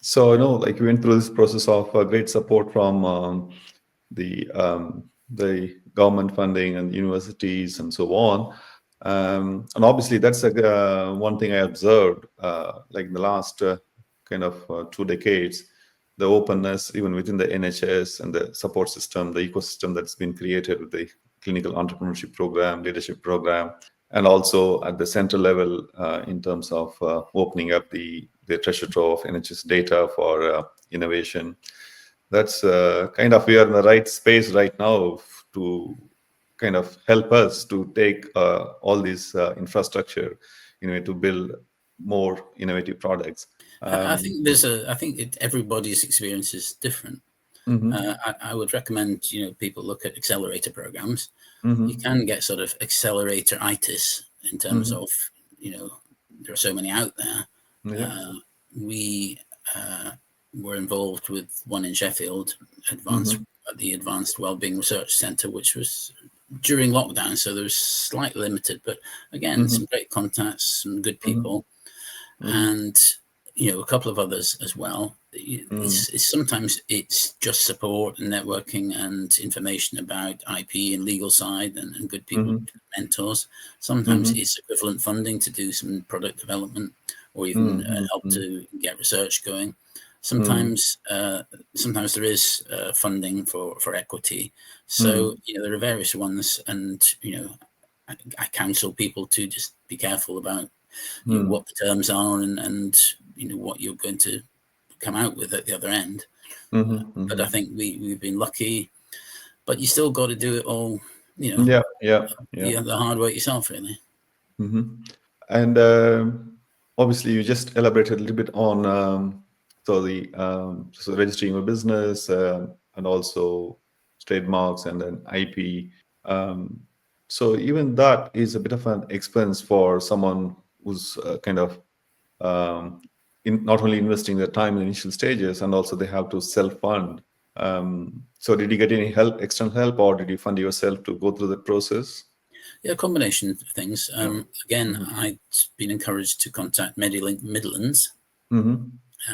So, like we went through this process of great support from the government funding and universities and so on. And obviously, that's one thing I observed, like in the last kind of 2 decades, the openness, even within the NHS and the support system, the ecosystem that's been created with the clinical entrepreneurship program, leadership program, and also at the central level in terms of opening up the treasure trove of NHS data for innovation. That's kind of, we are in the right space right now to kind of help us to take all these infrastructure, to build more innovative products. I think everybody's experience is different. I would recommend people look at accelerator programs. You can get sort of accelerator-itis in terms of there are so many out there. Yeah. We were involved with one in Sheffield, the Advanced Wellbeing Research Centre, which was during lockdown, so there was slightly limited, but again, some great contacts, some good people, and a couple of others as well. It's sometimes it's just support and networking and information about IP and legal side and good people, mentors. Sometimes it's equivalent funding to do some product development or even help to get research going. Sometimes there is funding for equity. So there are various ones, and I counsel people to just be careful about what the terms are and what you're going to come out with at the other end. But I think we've been lucky, but you still got to do it all, the hard work yourself, really. And obviously, you just elaborated a little bit on so registering your business and also trademarks and then IP. So even that is a bit of an expense for someone who's kind of not only investing their time in the initial stages, and also they have to self-fund. So did you get any help, external help, or did you fund yourself to go through the process? Yeah, a combination of things. Again, I'd been encouraged to contact MediLink Midlands.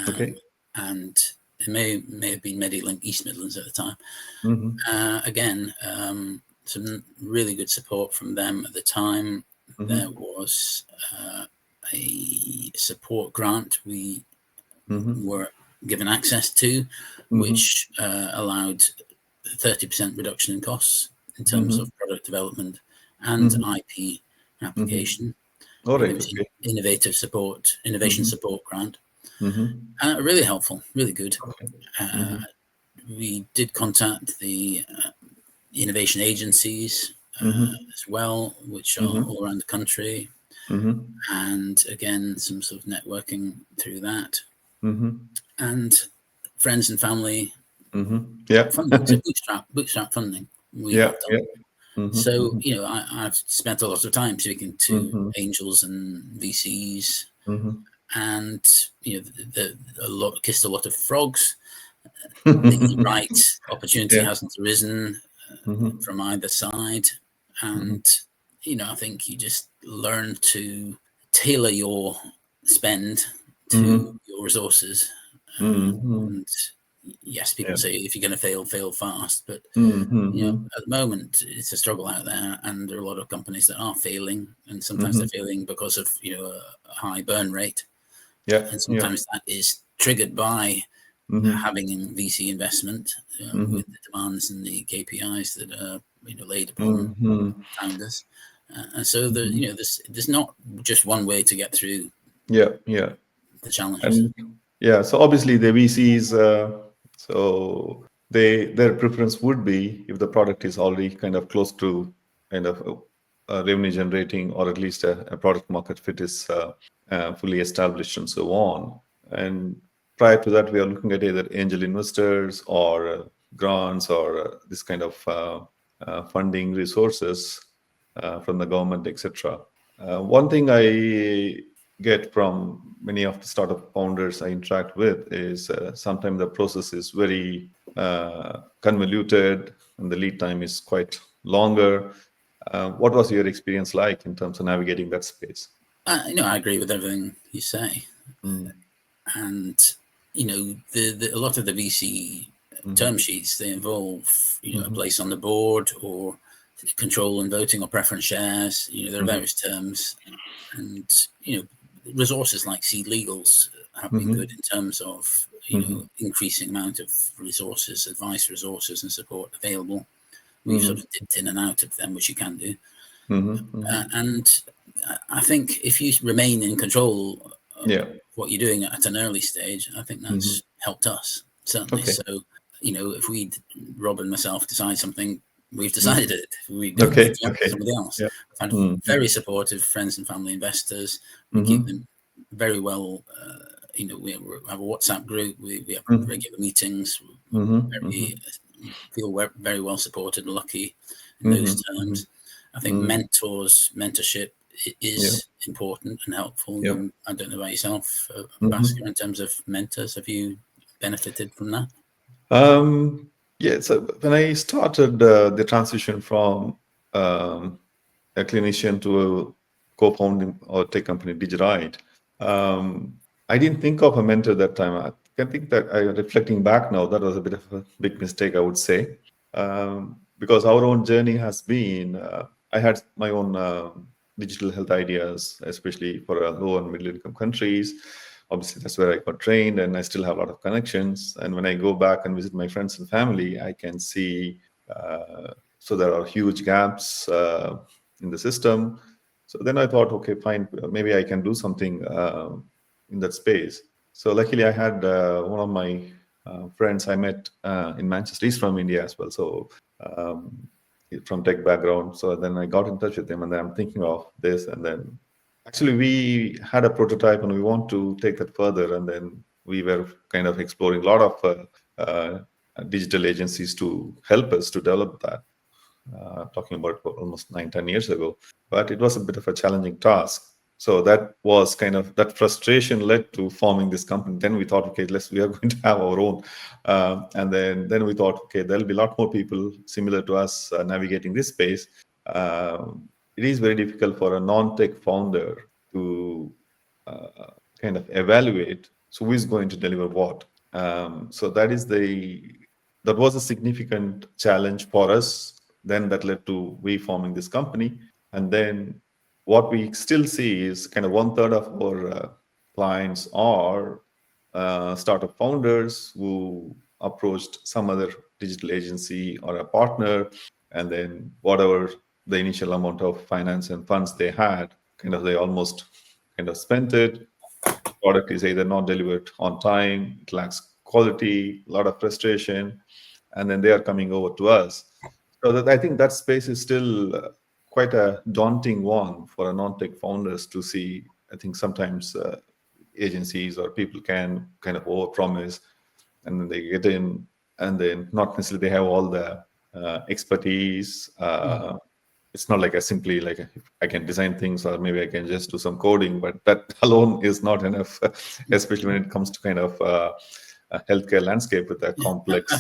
Okay. And it may have been MediLink East Midlands at the time. Again, some really good support from them at the time. There was a support grant we were given access to, which allowed 30% reduction in costs in terms of product development and IP application. All right. It was innovation support grant. Really helpful, really good. We did contact the innovation agencies as well, which are all around the country. And again, some sort of networking through that. And friends and family. Funding, so bootstrap funding. So, I've spent a lot of time speaking to angels and VCs, and kissed a lot of frogs. The right opportunity hasn't arisen from either side, and I think you just learn to tailor your spend to your resources. And yes, people say if you're going to fail fast, but at the moment it's a struggle out there, and there are a lot of companies that are failing, and sometimes they're failing because of a high burn rate. And sometimes that is triggered by having VC investment with the demands and the KPIs that are laid upon founders. And so there's not just one way to get through the challenges. So obviously the VCs, so their preference would be if the product is already kind of close to kind of revenue generating, or at least a product market fit is fully established and so on. And prior to that, we are looking at either angel investors or grants or this kind of funding resources from the government, etc. One thing I get from many of the startup founders I interact with is sometimes the process is very convoluted and the lead time is quite longer. What was your experience like in terms of navigating that space? I agree with everything you say. And a lot of the VC term sheets, they involve, a place on the board or control and voting or preference shares. There are various terms, and, resources like seed legals have been good in terms of, increasing amount of resources, advice resources and support available. We've sort of dipped in and out of them, which you can do. And I think if you remain in control of what you're doing at an early stage, I think that's helped us, certainly. Okay. So, if Rob and myself decide something, we've decided it. We don't Okay. need to Okay. somebody else. Yeah. I've had very supportive friends and family investors. We keep them very well. We have a WhatsApp group. We have regular meetings. Feel very well supported and lucky in those terms. I think mentorship is important and helpful. And I don't know about yourself, Baskar, in terms of mentors. Have you benefited from that? Yeah. So when I started the transition from a clinician to a co-founding or tech company, Digiryte, I didn't think of a mentor that time. I can think that reflecting back now, that was a bit of a big mistake, I would say, because our own journey has been. I had my own digital health ideas, especially for low and middle income countries. Obviously, that's where I got trained, and I still have a lot of connections. And when I go back and visit my friends and family, I can see so there are huge gaps in the system. So then I thought, okay, fine, maybe I can do something in that space. So luckily, I had one of my friends I met in Manchester. He's from India as well, so from tech background. So then I got in touch with him, and then I'm thinking of this, and then actually we had a prototype, and we want to take that further, and then we were kind of exploring a lot of digital agencies to help us to develop that. Talking about almost 9-10 years ago, but it was a bit of a challenging task. So that was kind of, that frustration led to forming this company. Then we thought, okay, we are going to have our own. And then we thought, okay, there'll be a lot more people similar to us navigating this space. It is very difficult for a non-tech founder to kind of evaluate, so who is going to deliver what. So that was a significant challenge for us. Then that led to we forming this company. And then what we still see is kind of 1/3 of our clients are startup founders who approached some other digital agency or a partner, and then whatever the initial amount of finance and funds they had, they almost spent it. Product is either not delivered on time, it lacks quality, a lot of frustration, and then they are coming over to us. So that I think that space is still quite a daunting one for a non-tech founders to see. I think sometimes agencies or people can kind of overpromise, and then they get in, and then not necessarily they have all the expertise. It's not like simply like I can design things, or maybe I can just do some coding, but that alone is not enough, especially when it comes to kind of a healthcare landscape with a complex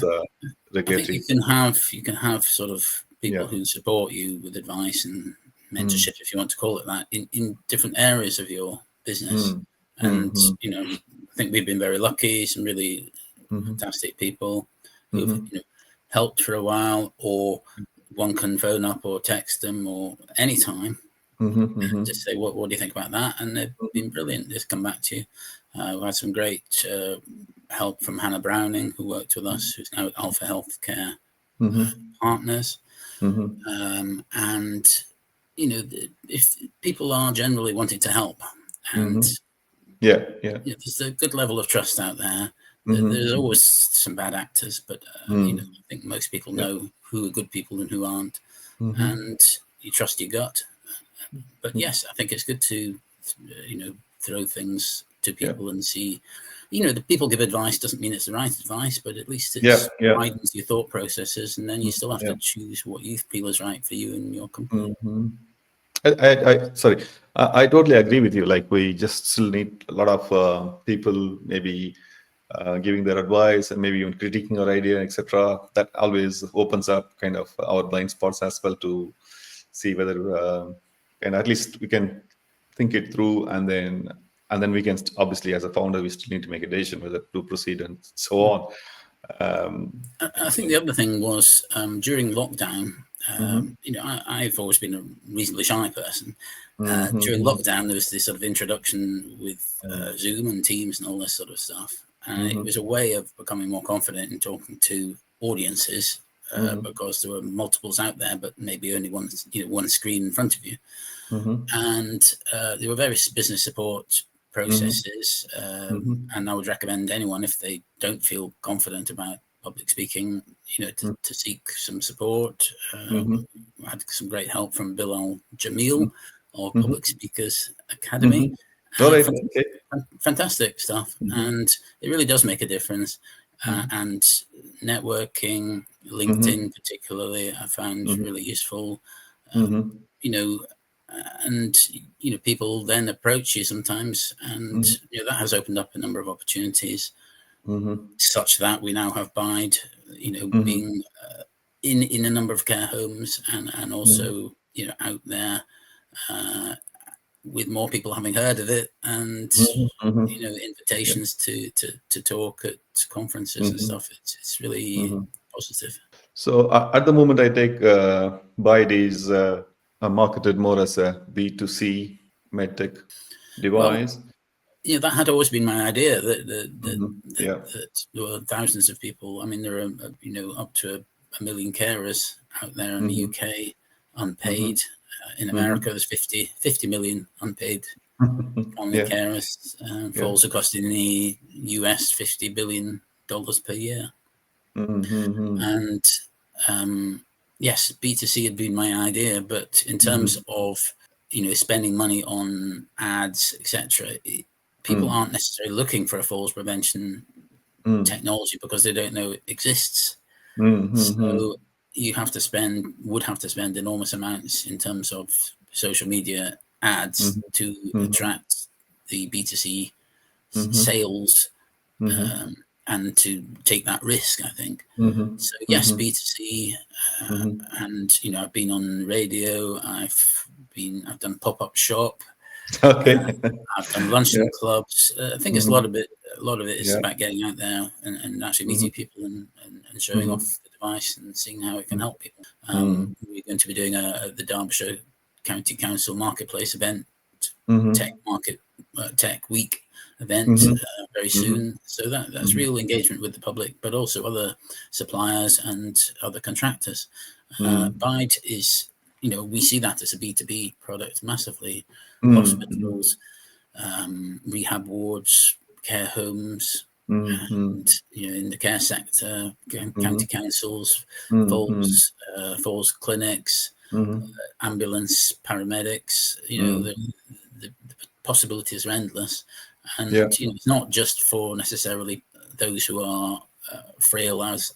regulatory. I think you can have sort of people who support you with advice and mentorship, if you want to call it that, in different areas of your business. And I think we've been very lucky. Some really fantastic people who've helped for a while, or one can phone up or text them or anytime and just say, what do you think about that? And they've been brilliant. Just come back to you. We had some great help from Hannah Browning, who worked with us, who's now at Alpha Healthcare Partners. And if people are generally wanting to help, and there's a good level of trust out there. There's always some bad actors, but I think most people know who are good people and who aren't, and you trust your gut. But yes, I think it's good to throw things to people and see. The people give advice doesn't mean it's the right advice, but at least it widens your thought processes, and then you still have to choose what you feel is right for you and your company. I totally agree with you. Like, we just still need a lot of people maybe giving their advice and maybe even critiquing our idea, etc. That always opens up kind of our blind spots as well, to see whether and at least we can think it through and then and then we can obviously, as a founder, we still need to make a decision whether to proceed and so on. I think the other thing was during lockdown. I've always been a reasonably shy person. During lockdown, there was this sort of introduction with Zoom and Teams and all this sort of stuff, and it was a way of becoming more confident in talking to audiences because there were multiples out there, but maybe only one screen in front of you. And there were various business support processes, and I would recommend anyone, if they don't feel confident about public speaking, to seek some support. I had some great help from Bilal Jamil of Public Speakers Academy. All right. Fantastic stuff, and it really does make a difference. And networking, LinkedIn particularly, I found really useful. And people then approach you sometimes, and that has opened up a number of opportunities, such that we now have Bide, being in a number of care homes, and also out there with more people having heard of it, and invitations to talk at conferences and stuff. It's really positive. So at the moment, I take Bide is marketed more as a B2C medtech device. Well, that had always been my idea, that there were thousands of people. I mean, there are up to 1 million carers out there in the UK, unpaid. In America, there's 50 million unpaid family carers. Falls across in the US $50 billion per year. And yes, B2C had been my idea, but in terms of spending money on ads, etc., people aren't necessarily looking for a falls prevention technology because they don't know it exists. So you would have to spend enormous amounts in terms of social media ads to attract the B2C sales and to take that risk, I think. So yes, B2C, and I've been on radio. I've done pop-up shop. Okay. I've done luncheon clubs. I think it's a lot of it is about getting out there and actually meeting people and showing off the device and seeing how it can help people. We're going to be doing the Derbyshire County Council Marketplace event, Tech Week event very soon. So that's real engagement with the public, but also other suppliers and other contractors. Bide is, we see that as a B2B product massively. Hospitals, rehab wards, care homes, and in the care sector, county councils, falls clinics, ambulance, paramedics. The possibilities are endless, and it's not just for necessarily those who are frail as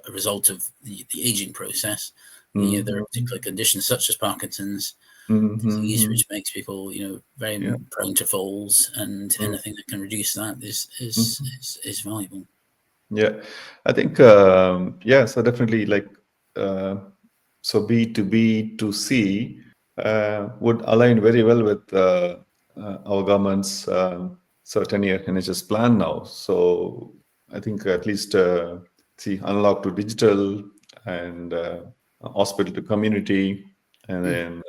a result of the aging process. There are particular conditions such as Parkinson's disease, which makes people, very prone to falls, and anything that can reduce that is valuable. Yeah, I think so definitely so B2B to C would align very well with our government's 10-year NHS plan now. So I think at least unlock to digital and hospital to community, and then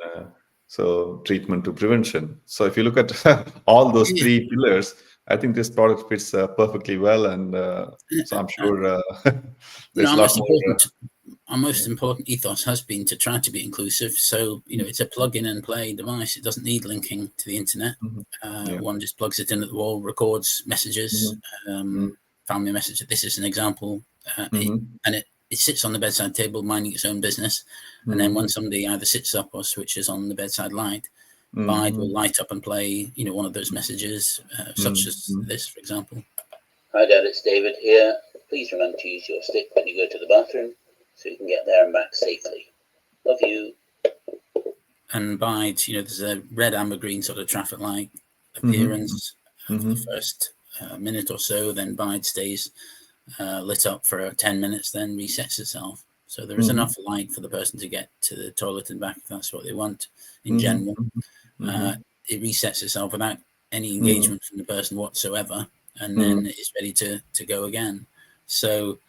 so treatment to prevention. So if you look at all those three pillars, I think this product fits perfectly well, and so I'm sure there's a lot more. Our most important ethos has been to try to be inclusive. So it's a plug-in and play device. It doesn't need linking to the internet. One just plugs it in at the wall, records messages, family message. This is an example, and it sits on the bedside table minding its own business. And then when somebody either sits up or switches on the bedside light, Bide will light up and play, one of those messages, such as this, for example. Hi Dad, it's David here. Please remember to use your stick when you go to the bathroom so you can get there and back safely. Love you. And Bide, there's a red, amber, green sort of traffic light appearance for the first minute or so. Then Bide stays lit up for 10 minutes, then resets itself. So there is enough light for the person to get to the toilet and back if that's what they want in general. It resets itself without any engagement from the person whatsoever, and then it's ready to go again. So,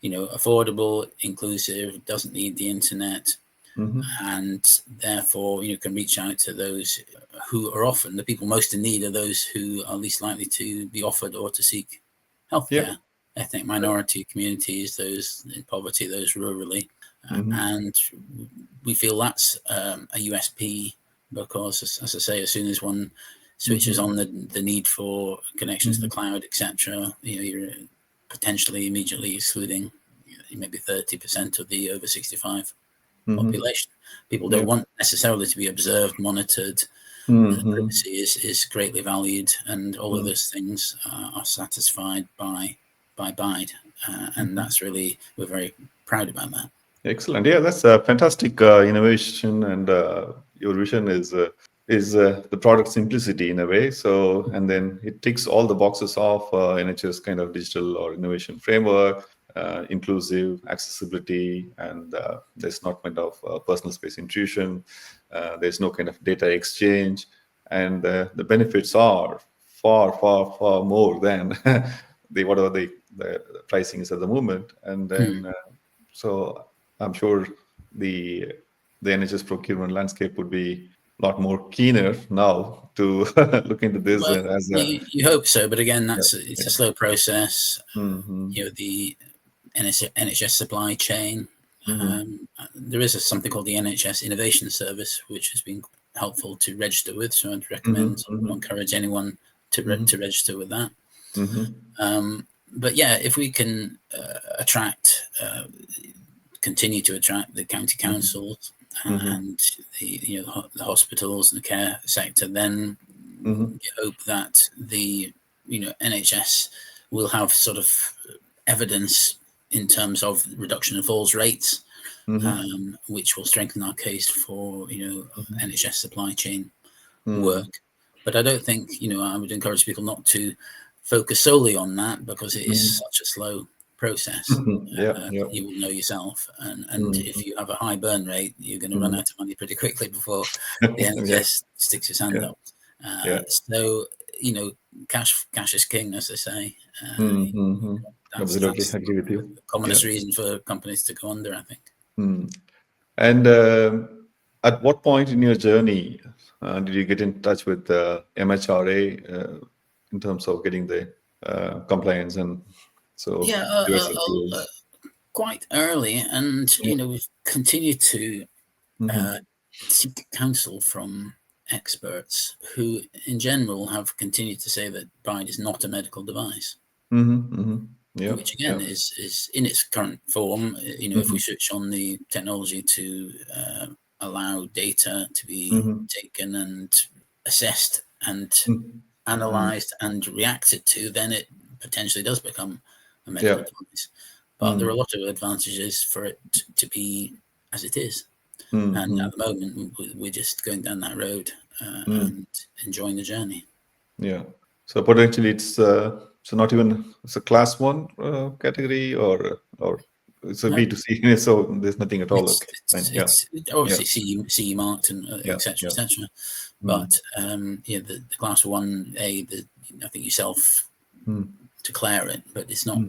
affordable, inclusive, doesn't need the internet, and therefore, can reach out to those who are often the people most in need, are those who are least likely to be offered or to seek healthcare. Ethnic minority communities, those in poverty, those rurally. And we feel that's a USP, because, as I say, as soon as one switches on the need for connections to the cloud, etc., you're potentially immediately excluding maybe 30% of the over 65 population. People don't want necessarily to be observed, monitored. Privacy is greatly valued, and all of those things are satisfied by Bide, and that's really, we're very proud about that. Excellent. Yeah, that's a fantastic innovation, and your vision is the product simplicity in a way. So, and then it ticks all the boxes of NHS kind of digital or innovation framework, inclusive accessibility, and there's not kind of personal space intrusion. There's no kind of data exchange, and the benefits are far, far, far more than whatever the pricing is at the moment. And then so I'm sure the NHS procurement landscape would be a lot more keener now to look into this. Well, as you hope so, but again, it's a slow process. The NHS supply chain. There is something called the NHS Innovation Service, which has been helpful to register with. So I'd recommend, encourage anyone to register with that. But yeah, if we can continue to attract the county councils and the hospitals and the care sector, then you hope that the NHS will have sort of evidence in terms of reduction in falls rates, which will strengthen our case for NHS supply chain work. But I don't think I would encourage people not to focus solely on that, because it is such a slow process. You will know yourself, and if you have a high burn rate, you're going to run out of money pretty quickly before the NHS sticks its hand up. So cash is king, as they say. Absolutely agree with you. The commonest reason for companies to go under, I think. And at what point in your journey did you get in touch with MHRA in terms of getting the compliance and so? Quite early, and we've continued to seek counsel from experts who, in general, have continued to say that Bide is not a medical device. Which again is in its current form. If we switch on the technology to allow data to be taken and assessed and analyzed and reacted to, then it potentially does become a medical device. But there are a lot of advantages for it to be as it is. And at the moment, we're just going down that road and enjoying the journey. Yeah. So potentially it's not even, it's a class 1 category, or it's a B2C, so there's nothing at all. It's obviously CE marked and etc. But the class 1A, I think you self declare it, but it's not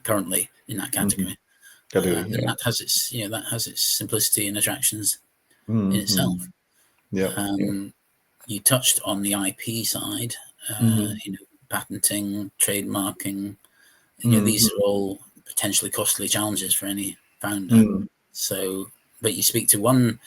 currently in that category. And that has its simplicity and attractions in itself. You touched on the IP side, patenting, trademarking. These are all potentially costly challenges for any founder. So, but you speak to one,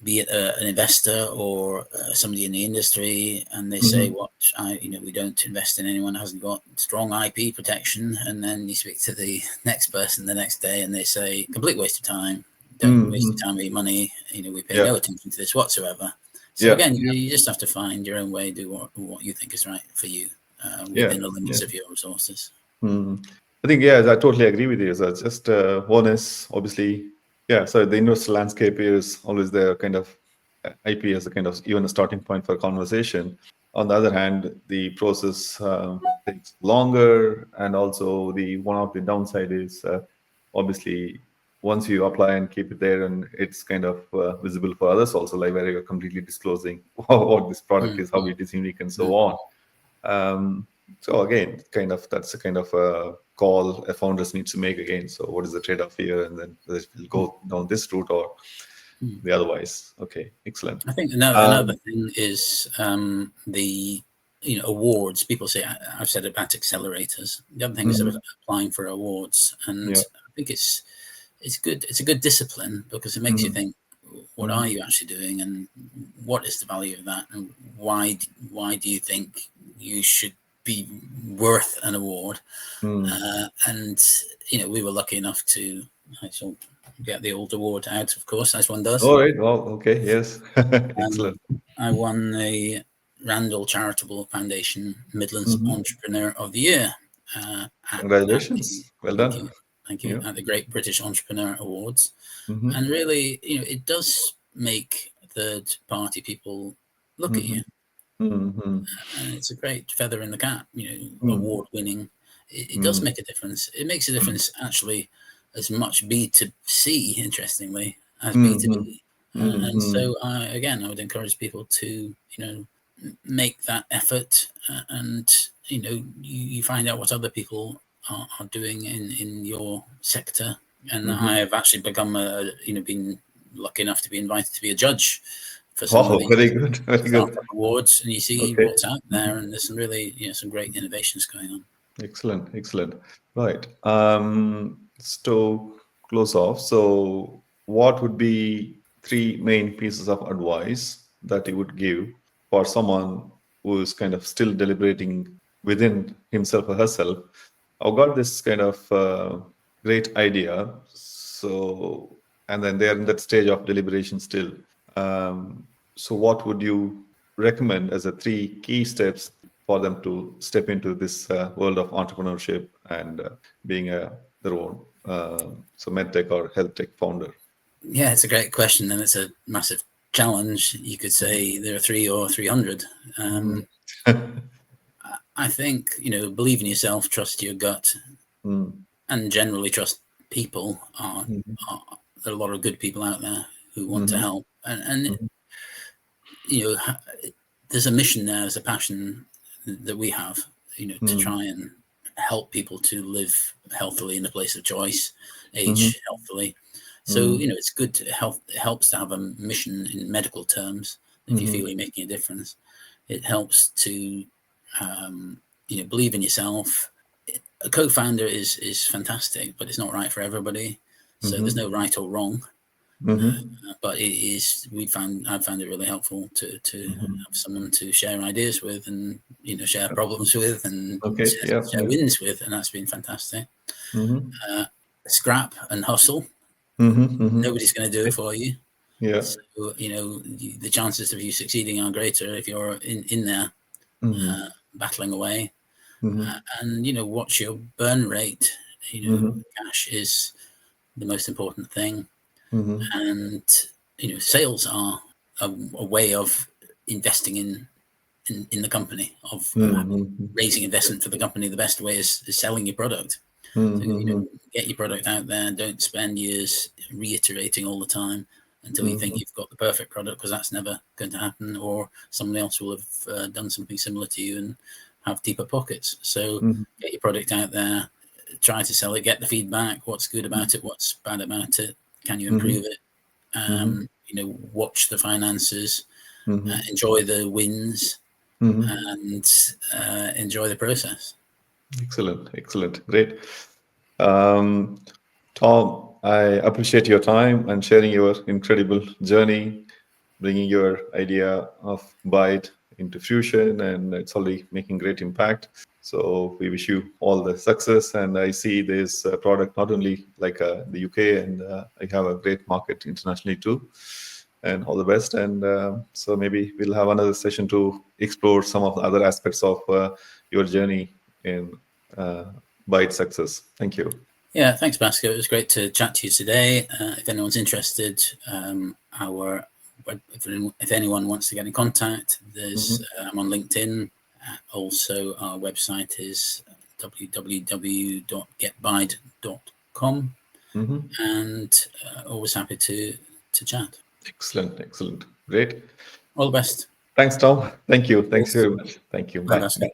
be it an investor or somebody in the industry, and they say, we don't invest in anyone who hasn't got strong IP protection. And then you speak to the next person the next day, and they say, complete waste of time. Don't waste your time or your money. We pay no attention to this whatsoever. So again, you just have to find your own way, do what you think is right for you within the limits of your resources. I think, I totally agree with you. So it's just one is obviously, so the investor landscape is always the kind of IP as a kind of even a starting point for a conversation. On the other hand, the process takes longer, and also one of the downside is obviously once you apply and keep it there, and it's kind of visible for others also, like where you're completely disclosing what this product is, how it is unique, and so on. So again, that's a kind of a call a founders needs to make again. So what is the trade-off here, and then whether we'll go down this route or the otherwise. Okay, excellent. I think another thing is the awards. People say, I've said about accelerators. The other thing is about applying for awards, and I think it's good. It's a good discipline because it makes you think, what are you actually doing, and what is the value of that, and why do you think you should be worth an award? And we were lucky enough to actually get the old award out, of course, as one does. All right. Well, okay. Yes. Excellent. I won the Randall Charitable Foundation Midlands Entrepreneur of the Year. Congratulations. Well done. Thank you. At the Great British Entrepreneur Awards. And really, it does make third-party people look at you. And it's a great feather in the cap, award-winning. It does make a difference. It makes a difference, actually, as much B2C, interestingly, as B2B. And so, I would encourage people to, make that effort, and you find out what other people are doing in your sector. And I have actually become been lucky enough to be invited to be a judge for some of these very good awards, and you see what's out there, and there's some really some great innovations going on. Excellent. Right. So close off. So what would be 3 main pieces of advice that you would give for someone who is kind of still deliberating within himself or herself? I've got this kind of great idea. So, and then they're in that stage of deliberation still. So what would you recommend as the 3 key steps for them to step into this world of entrepreneurship and being their own medtech or health tech founder? Yeah, it's a great question, and it's a massive challenge. You could say there are 3 or 300. I think believe in yourself, trust your gut, and generally trust people. There are a lot of good people out there who want to help, and there's a mission there, there's a passion that we have, to try and help people to live healthily in a place of choice, age healthily. So, it's good to help. It helps to have a mission in medical terms. If you feel you're making a difference, it helps to, believe in yourself. A co-founder is fantastic, but it's not right for everybody. So there's no right or wrong. But it is. I've found it really helpful to have someone to share ideas with, and share problems with, and share wins with, and that's been fantastic. Scrap and hustle. Nobody's going to do it for you. So the chances of you succeeding are greater if you're in there battling away. And watch your burn rate. Cash is the most important thing. And sales are a way of investing in the company, of raising investment for the company. The best way is selling your product. So, get your product out there. Don't spend years reiterating all the time until you think you've got the perfect product, because that's never going to happen, or someone else will have done something similar to you and have deeper pockets. So get your product out there, try to sell it, get the feedback. What's good about it? What's bad about it? Can you improve it? Watch the finances, enjoy the wins, and enjoy the process. Excellent. Great. Tom, I appreciate your time and sharing your incredible journey, bringing your idea of Byte into fruition, and it's already making great impact. So we wish you all the success, and I see this product not only like the UK, and I have a great market internationally too. And all the best. And so maybe we'll have another session to explore some of the other aspects of your journey in Byte success. Thank you. Yeah, thanks, Baskar. It was great to chat to you today. If anyone's interested, if anyone wants to get in contact, there's I'm on LinkedIn. Also, our website is www.getbyte.com. and always happy to chat. Excellent. Great. All the best. Thanks, Tom. Thank you. Thanks very much. Thank you. Bye, Bye. Baskar.